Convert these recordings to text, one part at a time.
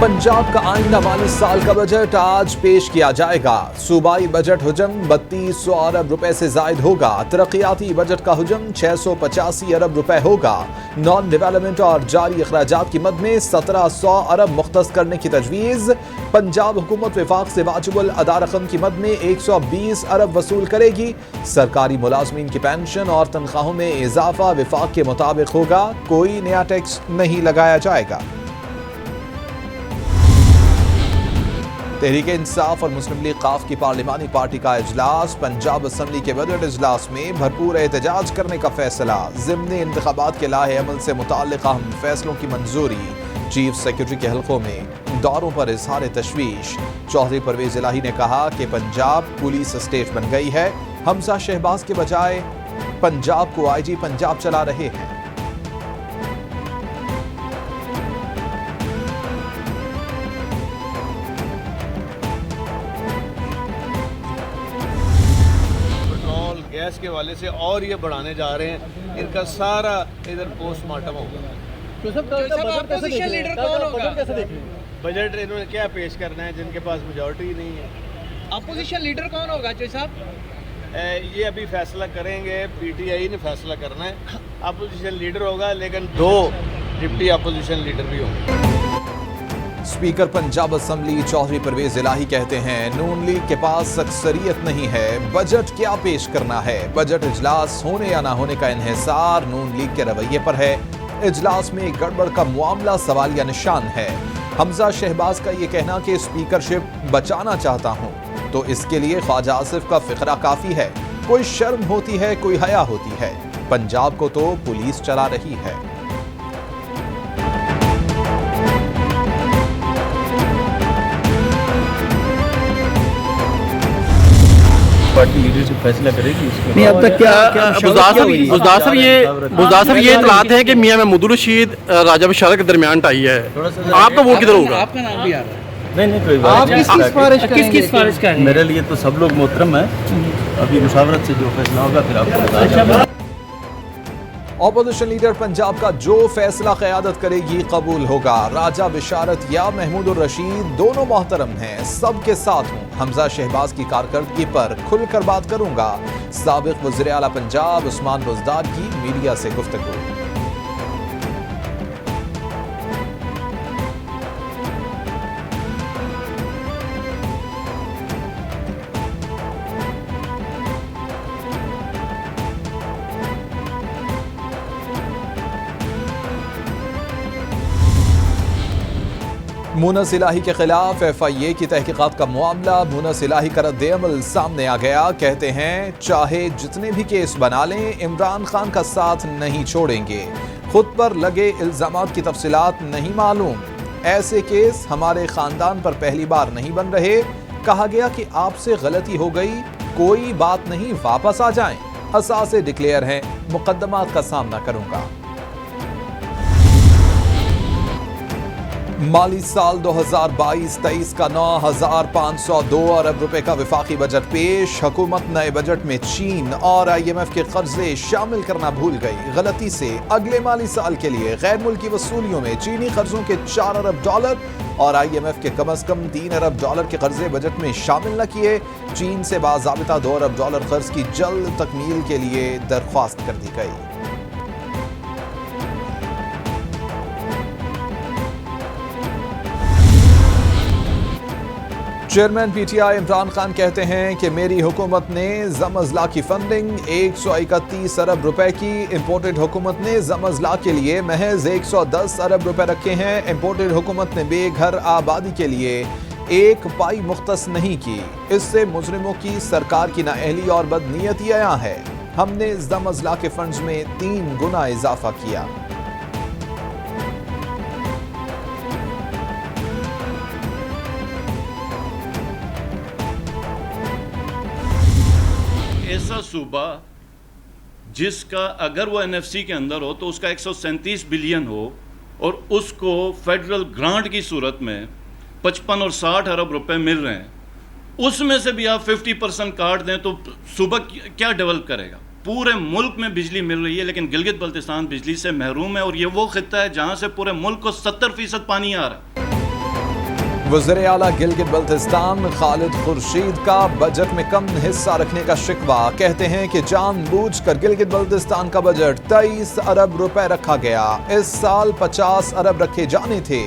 पंजाब का आइंदा माली साल का बजट आज पेश किया जाएगा। सूबाई बजट हुजम 3200 अरब रुपए से जायद होगा। तरक्याती बजट का हुजम 685 अरब रुपए होगा। नॉन डेवलपमेंट और जारी अखराजात की मद में 1700 अरब मुख्तस करने की तजवीज़। पंजाब हुकूमत विफाक से वाजिबुल अदा रकम की मद में 120 अरब वसूल करेगी। सरकारी मुलाजमीन की पेंशन और तनख्वाहों में इजाफा विफाक के मुताबिक होगा। कोई नया टैक्स नहीं लगाया जाएगा। तहरीक इंसाफ और मुस्लिम लीग काफ की पार्लिमानी पार्टी का इजलास। पंजाब असम्बली के बजट इजलास में भरपूर एहतजाज करने का फैसला। ज़िमनी इंतखाबात के लाहे अमल से मुताल्लिक़ अहम फैसलों की मंजूरी। चीफ सेक्रेटरी के हल्कों में दौरों पर इजहार तशवीश। चौधरी परवेज इलाही ने कहा कि पंजाब पुलिस स्टेट बन गई है। हमजा शहबाज के बजाय पंजाब को IG पंजाब चला रहे हैं। गैस के वाले से और ये बढ़ाने जा रहे हैं। इनका सारा इधर पोस्टमार्टम होगा। बजट इन्होंने क्या पेश करना है जिनके पास मेजॉरिटी नहीं है। अपोजिशन लीडर कौन होगा चौधरी साहब? ये अभी फैसला करेंगे, PTI ने फैसला करना है। अपोजिशन लीडर होगा, लेकिन 2 डिप्टी अपोजिशन लीडर भी होंगे। स्पीकर पंजाब असम्बली चौधरी परवेज इलाही कहते हैं नून लीग के पास अक्सरियत नहीं है। बजट क्या पेश करना है? बजट इजलास होने या ना होने का इन्हिसार नून लीग के रवैये पर है। इजलास में गड़बड़ का मामला सवालिया निशान है। हमजा शहबाज का ये कहना कि स्पीकरशिप बचाना चाहता हूं तो इसके लिए ख्वाजा आसिफ का फिक्रा काफी है। कोई शर्म होती है, कोई हया होती है। पंजाब को तो पुलिस चला रही है। पार्टी लीडरशिप फैसला करेगी उसके नहीं। अब तक क्या बुज़दार साहब ये इतलात है कि मियां महमूदुर रशीद राजा बशारत के दरमियान टाई है। आपका वोट किधर होगा? आपका नाम भी आ रहा है। नहीं कोई बात नहीं। किसकी सिफारिश करेंगे? मेरे लिए तो सब लोग मोहतरम है। अभी मुशावरत से जो फैसला होगा फिर आपको बताया। ऑपोजिशन लीडर पंजाब का जो फैसला क़यादत करेगी कबूल होगा। राजा बिशारत या महमूदुर रशीद दोनों मोहतरम हैं, सबके साथ हूँ। हमजा शहबाज की कारकर्दगी पर खुलकर बात करूंगा। साबिक वज़ीर आला पंजाब उस्मान बुज़दार की मीडिया से गुफ्तगू। मुनस इलाही के खिलाफ FIA की तहकीकात का मामला। मुनस इलाही का रद्द-ए-अमल सामने आ गया। कहते हैं चाहे जितने भी केस बना लें इमरान खान का साथ नहीं छोड़ेंगे। खुद पर लगे इल्जामात की तफसीलात नहीं मालूम। ऐसे केस हमारे खानदान पर पहली बार नहीं बन रहे। कहा गया कि आपसे गलती हो गई, कोई बात नहीं, वापस आ जाएं। असासे डिक्लेयर हैं, मुकदमात का सामना करूंगा। माली साल 2022-23 का 9502 अरब रुपए का विफाकी बजट पेश। हुकूमत नए बजट में चीन और IMF के कर्जे शामिल करना भूल गई। गलती से अगले माली साल के लिए गैर मुल्की वसूलियों में चीनी कर्जों के $4 अरब और IMF के कम से कम $3 अरब के कर्जे बजट में शामिल न किए। चीन से बाज़ाबिता $2 अरब कर्ज की जल्द तकमील के लिए दरख्वास्त कर दी गई। चेयरमैन PTI इमरान खान कहते हैं कि मेरी हुकूमत ने ज़म-अज़ला की फंडिंग 131 अरब रुपए की। इंपोर्टेड हुकूमत ने ज़म-अज़ला के लिए महज 110 अरब रुपए रखे हैं। इंपोर्टेड हुकूमत ने बेघर आबादी के लिए 1 पाई मुख्तस नहीं की। इससे मुजरिमों की सरकार की नाअहली और बदनीयती आया है। हमने ज़म-अज़ला के फंड्स में 3 गुना इजाफा किया। ऐसा सूबा जिसका अगर वो NFC के अंदर हो तो उसका 137 बिलियन हो और उसको फेडरल ग्रांट की सूरत में 55 और 60 अरब रुपए मिल रहे हैं, उसमें से भी आप 50% काट दें तो सूबा क्या डेवलप करेगा? पूरे मुल्क में बिजली मिल रही है लेकिन गिलगित बल्तिस्तान बिजली से महरूम है और ये वो खित्ता है जहाँ से पूरे मुल्क को 70% पानी आ रहा है। वज़ीर आला गिलगित बल्तिस्तान खालिद खुर्शीद का बजट में कम हिस्सा रखने का शिकवा। कहते हैं कि जानबूझकर गिलगित बल्तिस्तान का बजट 23 अरब रुपए रखा गया। इस साल 50 अरब रखे जाने थे।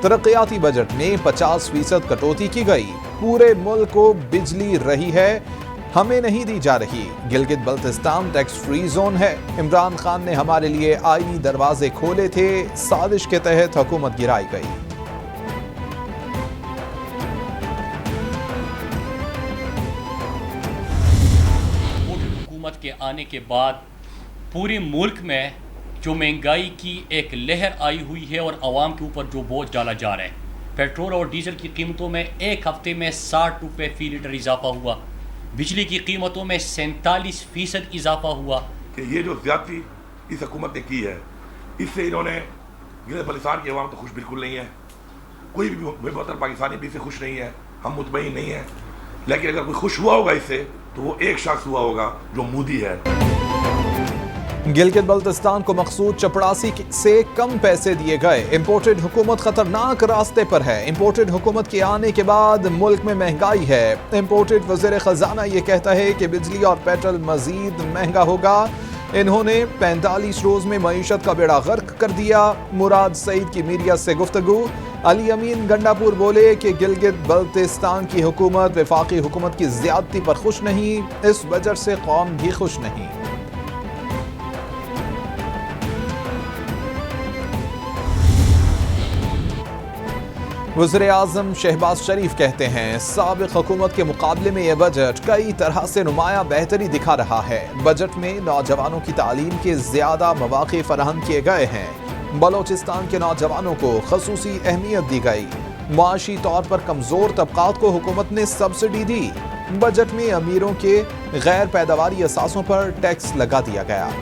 तरक्याती बजट में 50% कटौती की गई। पूरे मुल्क को बिजली रही है, हमें नहीं दी जा रही। Gilgit Baltistan tax free zone है। इमरान खान ने हमारे लिए आईनी दरवाजे खोले थे। साजिश के तहत हुकूमत गिराई गई। हुकूमत के आने के बाद पूरे मुल्क में जो महंगाई की एक लहर आई हुई है और आवाम के ऊपर जो बोझ डाला जा रहा है। पेट्रोल और डीजल की कीमतों में एक हफ्ते में 60 रुपये फ़ी लीटर इजाफा हुआ। बिजली की कीमतों में 47% इजाफा हुआ। कि ये जो ज्यादती इस हुकूमत ने की है, इससे इन्होंने गिलगित बल्तिस्तान की आवाम तो खुश बिल्कुल नहीं है। कोई भी बेहतर पाकिस्तानी भी इससे खुश नहीं है, हम मुतमईन नहीं हैं। लेकिन अगर कोई खुश हुआ होगा इससे तो वो एक शख्स हुआ होगा जो मोदी है। गिलगित बल्तिस्तान को मखसूद चपड़ासी से कम पैसे दिए गए। इंपोर्टेड हुकूमत खतरनाक रास्ते पर है। इंपोर्टेड हुकूमत के आने के बाद मुल्क में महंगाई है। इंपोर्टेड वज़ीर खजाना ये कहता है कि बिजली और पेट्रोल मजीद महंगा होगा। इन्होंने 45 रोज में मईशत का बेड़ा गर्क कर दिया। मुराद सईद की मीडिया से गुफ्तगू। अली अमीन गंडापुर बोले कि गिलगित बल्तिस्तान की हुकूमत वफाकी हुकूमत की ज्यादती पर खुश नहीं। इस बजट से कौम भी खुश नहीं। वज़ीर आज़म शहबाज शरीफ कहते हैं साबिक़ हुकूमत के मुकाबले में यह बजट कई तरह से नुमाया बेहतरी दिखा रहा है। बजट में नौजवानों की तालीम के ज़्यादा मौक़े फराहम किए गए हैं। बलोचिस्तान के नौजवानों को खसूसी अहमियत दी गई। मुआशी तौर पर कमज़ोर तबक़ात को हुकूमत ने सब्सिडी दी। बजट में अमीरों के गैर पैदावारी असासों पर टैक्स लगा दिया गया।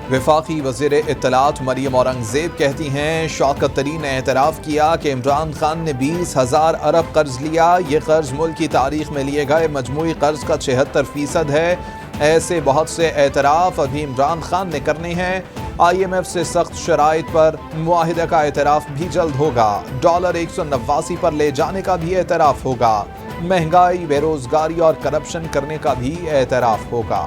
वफाकी वज़ीर इत्तलात मरियम औरंगज़ेब कहती हैं शौकत तरीन ने एतराफ़ किया कि इमरान खान ने 20,000 अरब कर्ज लिया। ये कर्ज मुल्क की तारीख में लिए गए मजमूई कर्ज का 76% है। ऐसे बहुत से एतराफ़ अभी इमरान खान ने करने हैं। IMF से सख्त शराइत पर मुआहिदा का एतराफ़ भी जल्द होगा। डॉलर 189 पर ले जाने का भी एतराफ़ होगा। महंगाई, बेरोज़गारी और करप्शन करने का भी एतराफ़ होगा।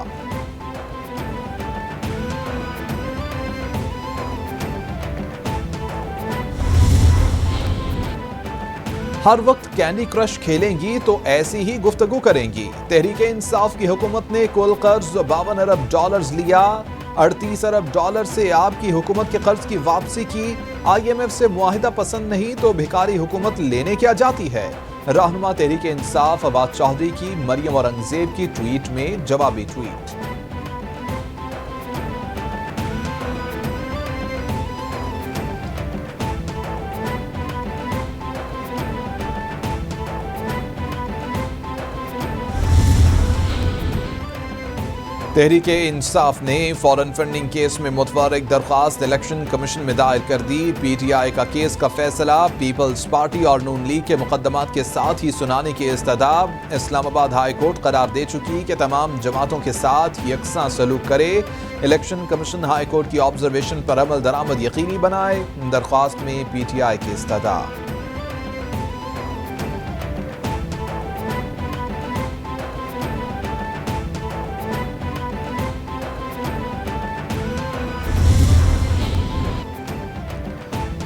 हर वक्त कैंडी क्रश खेलेंगी तो ऐसी ही गुफ्तगू करेंगी। तहरीक इंसाफ की हुकूमत ने कुल कर्ज 52 अरब डॉलर्स लिया। 38 अरब डॉलर से आपकी हुकूमत के कर्ज की वापसी की। IMF से मुआहिदा पसंद नहीं तो भिखारी हुकूमत लेने क्या जाती है। रहनुमा तहरीक इंसाफ अब्बास चौधरी की मरियम औरंगज़ेब की ट्वीट में जवाबी ट्वीट। तहरीक इंसाफ ने फॉरेन फंडिंग केस में मुतवारिक दरख्वास्त इलेक्शन कमीशन में दायर कर दी। PTI का केस का फैसला पीपल्स पार्टी और नून लीग के मुकदमात के साथ ही सुनाने की इस्तदाब। इस्लामाबाद हाई कोर्ट करार दे चुकी कि तमाम जमातों के साथ यकसा सलूक करे। इलेक्शन कमीशन हाई कोर्ट की ऑब्जर्वेशन पर अमल दरामद यकीनी बनाए। दरख्वास्त में PTI की इस्तदाब।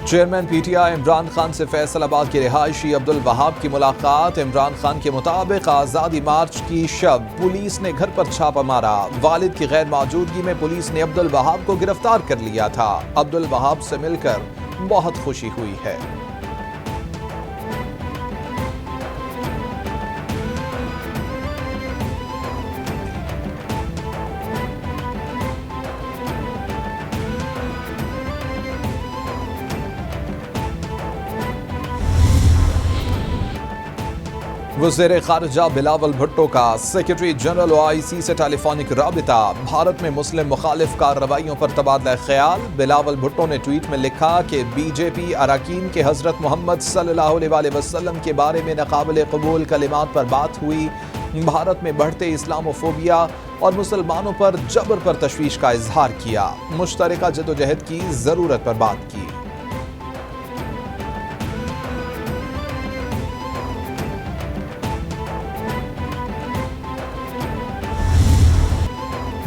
चेयरमैन PTI इमरान खान से फैसलाबाद के रिहायशी अब्दुल वहाब की मुलाकात। इमरान खान के मुताबिक आज़ादी मार्च की शब पुलिस ने घर पर छापा मारा। वालिद की गैर मौजूदगी में पुलिस ने अब्दुल वहाब को गिरफ्तार कर लिया था। अब्दुल वहाब से मिलकर बहुत खुशी हुई है। वज़ीर ख़ारिजा बिलावल भुट्टो का सेक्रेटरी जनरल OIC से टेलीफोनिक राबिता। भारत में मुस्लिम मुखालिफ कार्रवाइयों पर तबादला ख्याल। बिलावल भुट्टो ने ट्वीट में लिखा कि BJP अरकान के हज़रत मोहम्मद सल्लल्लाहु अलैहि वसल्लम के बारे में नाक़ाबिल क़बूल कलिमात पर बात हुई। भारत में बढ़ते इस्लामोफोबिया और मुसलमानों पर जबर पर तशवीश का इजहार किया। मुश्तरका जदोजहद की जरूरत पर बात की।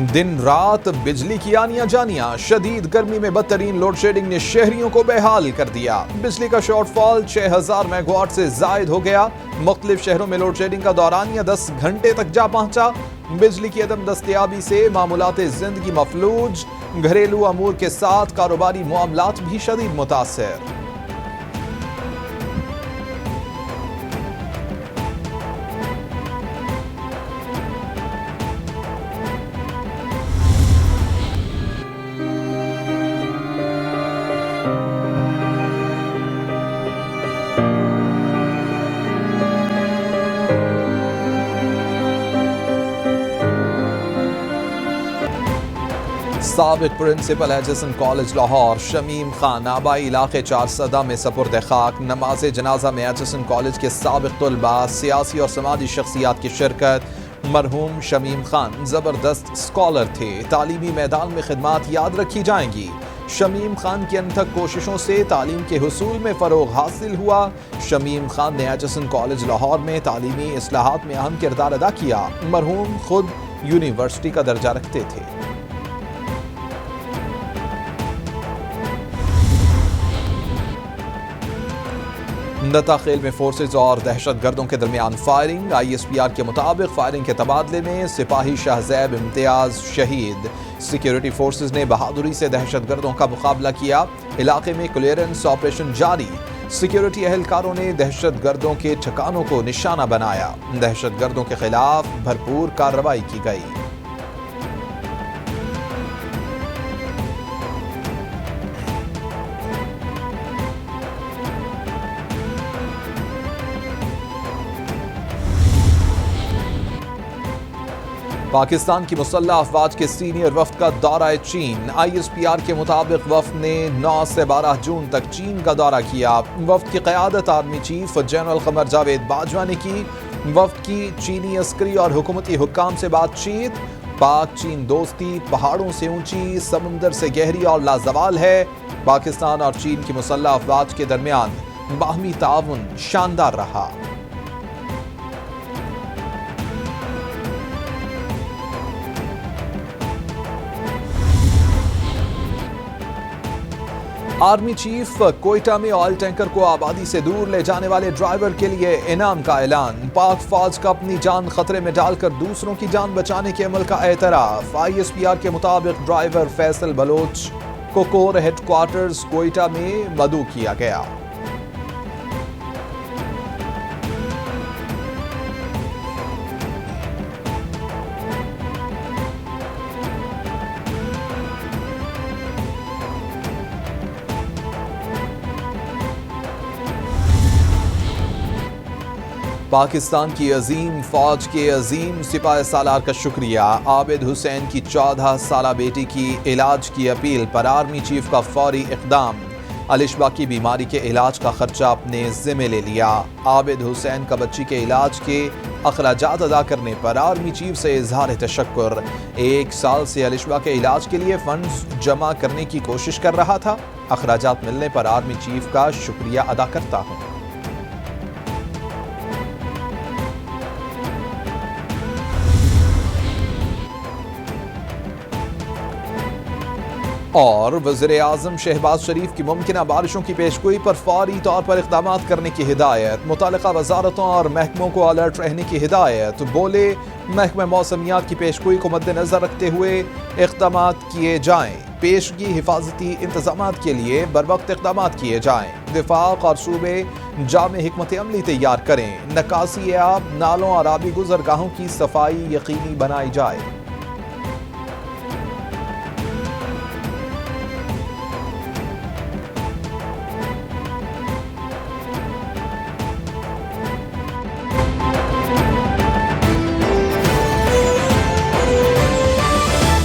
दिन रात बिजली की आनियां जानियां, शदीद गर्मी में बदतरीन लोड शेडिंग ने शहरियों को बेहाल कर दिया। बिजली का शॉर्टफॉल 6000 मेगावाट से जायद हो गया। मुख्तलिफ शहरों में लोड शेडिंग का दौरानिया 10 घंटे तक जा पहुंचा। बिजली की अदम दस्तयाबी से मामूलाते जिंदगी मफलूज, घरेलू अमूर के साथ कारोबारी मामलात भी शदीद मुतासर। साबिक principal HSN college Lahore Shamim Khan आबाई इलाके 4 सदा में सपुर्द खाक। नमाज जनाजा में एचएसएन कॉलेज के साबिक तलबा, सियासी और समाजी शख्सियात की शिरकत। मरहूम शमीम खान ज़बरदस्त स्कॉलर थे। तालीमी मैदान में खिदमात याद रखी जाएंगी। शमीम खान की अनथक कोशिशों से तालीम के हुसूल में फ़रोग हासिल हुआ। शमीम खान ने एचएसएन कॉलेज लाहौर में तालीमी इस्लाहात में अहम किरदार अदा किया। मरहूम खुद यूनिवर्सिटी का दर्जा रखते थे। नताखेल में फोर्सेज और दहशतगर्दों के दरमियान फायरिंग। ISPR के मुताबिक फायरिंग के तबादले में सिपाही शाहजैब इम्तियाज शहीद। सिक्योरिटी फोर्सेज ने बहादुरी से दहशतगर्दों का मुकाबला किया। इलाके में क्लियरेंस ऑपरेशन जारी। सिक्योरिटी एहलकारों ने दहशतगर्दों के ठिकानों को निशाना बनाया। दहशतगर्दों के खिलाफ भरपूर कार्रवाई की गई। पाकिस्तान की मुसल्लह अफवाज के सीनियर वफ्द का दौरा चीन। ISPR के मुताबिक वफ्द ने 9 से 12 जून तक चीन का दौरा किया। वफ्द की क़यादत आर्मी चीफ जनरल क़मर जावेद बाजवा ने की। वफ्द की चीनी अस्करी और हुकूमती हुक्काम से बातचीत। पाक चीन दोस्ती पहाड़ों से ऊंची, समुंदर से गहरी और लाजवाल है। पाकिस्तान और चीन की मुसल्लह अफवाज के दरमियान बाहमी ताउन शानदार रहा। आर्मी चीफ कोयटा में ऑयल टैंकर को आबादी से दूर ले जाने वाले ड्राइवर के लिए इनाम का ऐलान। पाक फौज का अपनी जान खतरे में डालकर दूसरों की जान बचाने के अमल का एतराफ। ISPR के मुताबिक ड्राइवर फैसल बलोच को कोर हेडक्वार्टर्स कोयटा में मदऊ किया गया। पाकिस्तान की अजीम फौज के अजीम सिपाही सालार का शुक्रिया। आबिद हुसैन की 14 साला बेटी की इलाज की अपील पर आर्मी चीफ का फौरी इक़दाम। अलिशबा की बीमारी के इलाज का खर्चा अपने ज़िम्मे ले लिया। आबिद हुसैन का बच्ची के इलाज के अखराजात अदा करने पर आर्मी चीफ से इजहार तशक्कुर। 1 साल से अलिशबा के इलाज के लिए फंड्स जमा करने की कोशिश कर रहा था। अखराजात मिलने पर आर्मी चीफ का शुक्रिया अदा करता हूँ। और वज़ीर-ए-आज़म शहबाज शरीफ की मुमकिना बारिशों की पेशगोई पर फौरी तौर पर इक़दाम करने की हिदायत। मुतालिका वज़ारतों और महकमों को अलर्ट रहने की हिदायत। बोले महकमा मौसमियात की पेशगोई को मद्देनजर रखते हुए इक़दाम किए जाएँ। पेशगी हिफाजती इंतजामात के लिए बरवक्त इक़दाम किए जाएँ। दिफाक और सूबे जामे हिकमत अमली तैयार करें। नकासी आब, नालों और आबी गुजरगाहों की सफाई यकीनी बनाई जाए।